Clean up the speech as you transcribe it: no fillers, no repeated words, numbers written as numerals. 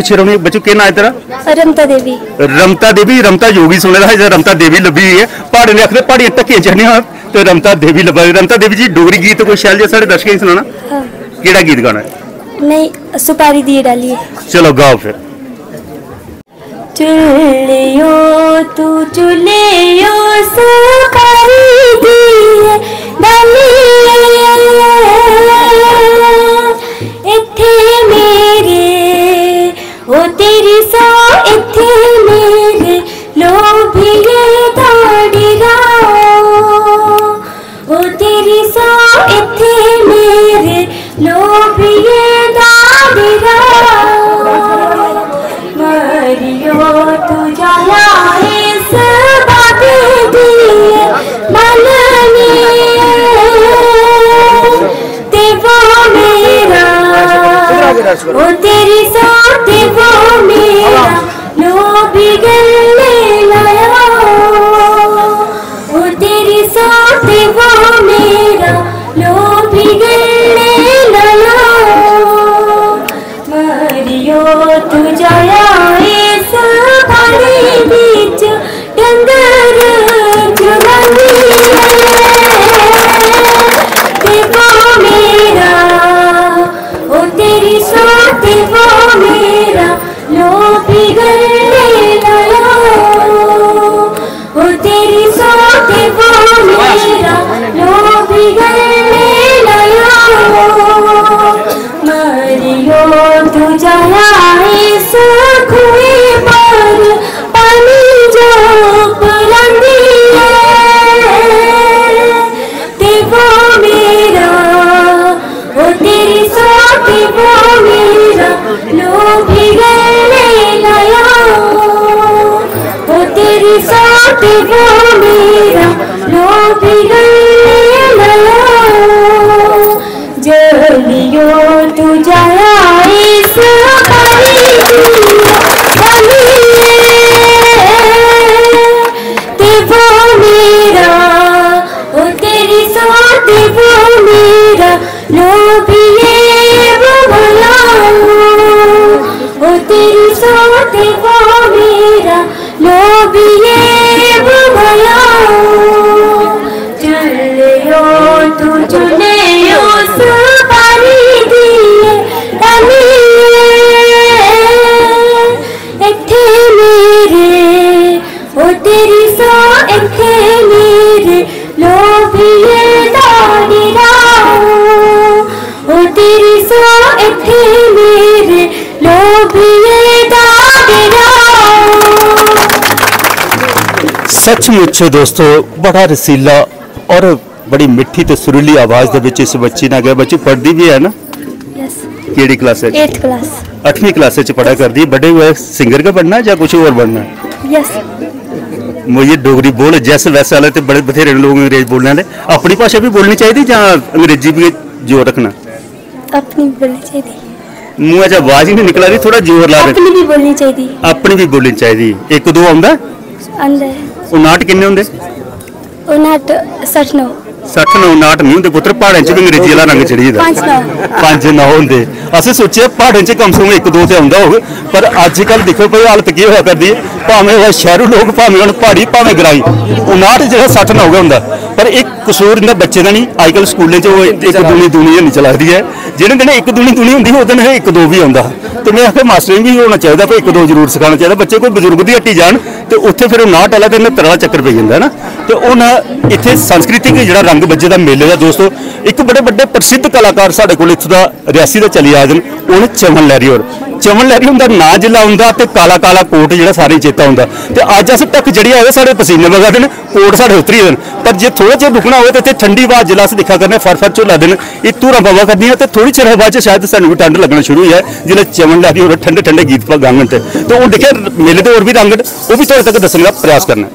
पीछे रहनी बच्चों क्या ना है तेरा? रमता देवी। रमता देवी, रमता योगी सुने है, रमता देवी लभी हुई है। पहाड़ ने आखिर पहाड़ियां ढक्कियां चढ़नियां तो रमता देवी लभा। रमता देवी जी डोगरी गीत कोई शैल जैसा दर्शकों सुनाना? हाँ। केड़ा गीत गाना है? नहीं सुपारी दिए डालिए। चलो गाओ फिर। चुलियो तू चुलियो सुपारी दिए डालिए इत्थे मेरे ओ तेरी सो इत्थे मेरे लोभिए दाड़ी राओ ओ तेरी सो इत्थे मेरे लोभिए दाड़ी राओ मरियो तू जाया इस बाबे दिए मनने ते वो मेरा ओ तेरी साथ वो मेरा लोभी गले लाया ओ तेरी साथ वो मेरा लोभी गले लाया मरियो तू जाया इस पानी बीच डंगर चुरानी ते वो मेरा ओ तेरी साथ वो मेरा लोभी गले लाया ओ तेरी साथ वो मेरा लोभी गले लाया मरियो तू जाया इस कुएं पर पानी जो बुलंदी ते वो मेरा ओ तेरी साथ वो मेरा लोभी गले लाया ओ तेरी साथ वो मेरा लोभी गले लाया जलियो तू जाया इस पानी ते वो मेरा ओ तेरी साथ वो मेरा लोभिए वो भला ओ तेरी साथ वो मेरा लोभिए वो भला चलियो तू चुलियो सुपारी दिए डालिए इत्थे मेरे ओ तेरी सो इत्थे मेरे लोभिए दाड़ी राओ ओ तेरी सो इत्थे मेरे लोभिए दाड़ी राओ। सचमुच दोस्तों बड़ा रसीला और बड़ी मिठी ते सुरीली आवाज दे विच इस बच्ची ने गया। बच्ची पढ़दी भी है ना? यस। केड़ी क्लास है? 8th class. 8वीं क्लास च पढ़ा करदी। बड़े हुए सिंगर का बनना या कुछ और बनना? यस। मुझे डोगरी बोल जैसे वैसे वाले तो बड़े बथेरे लोग अंग्रेज बोलने वाले। अपनी भाषा भी बोलनी चाहिए या अंग्रेजी भी जोर रखना? अपनी भी बोलनी चाहिए। मुँह च आवाज ही नहीं निकला रही, थोड़ा जोर ला रहे। अपनी भी बोलनी चाहिए। अपनी भी बोलनी चाहिए। एक दो आंदा? अंदर। 59 किन्ने होंदे? 59 69 60 59 नहीं होंगे पुत्र। पहाड़ों च भी अंग्रेजी वाला रंग चढ़ी दा 5 9 होंगे। असें सोचे पहाड़ों च कम से कम 1 2 तो आंदा होग, पर अजकल देखो भाई हालत की होया करदी है। भावें शहरों लोग भावें हुण पहाड़ी भावें ग्राई 59 जो 60 9 होंदा। पर एक कसूर इन्हें बच्चे का नहीं। अजकल स्कूलों एक दूनी दूनी होनी चलती है। जिन्हें दिन 1 दूनी दूनी होंगी उस दिन 1 2 भी आता। तो मैं आखिर मास्टर भी होना चाहिए, भाई 1 2 जरूर सिखाना चाहिए। बच्चे कोई बजुर्ग की हट्टी जान तो उत्थे फिर 59 वाला तो 69 वाला चक्कर पै जाता है ना। तो उन इत्थे सांस्कृतिक जो रंग बज्जे का मेले का दोस्तों एक बड़े बड़े प्रसिद्ध कलाकार साढ़े को इत्थों का रियासी का चली आ जान। उन्हें चमन लहरी और चमन लहरी उनका नाम जिला आंदा तो काला काला कोट जो सारे चेता आता। तो अज अस ढक जड़ी आए साढ़े पसीने बगा दिन कोट साढ़े उतरी दिन। पर जो थोड़ा चिर रुकना हो तो ठंडी हवा जिला अस दिखा करने फर झोला दिन ये धूरा पवा करदियां तो थोड़ी चिर बाद शायद सानू भी ठंड लगना शुरू हुई है जिसले चमन लहरी और ठंडे ठंडे गीत गांगन। तो हूँ देखिए मेले तो और भी रंग वो भी थोड़े तक दसने का प्रयास करना।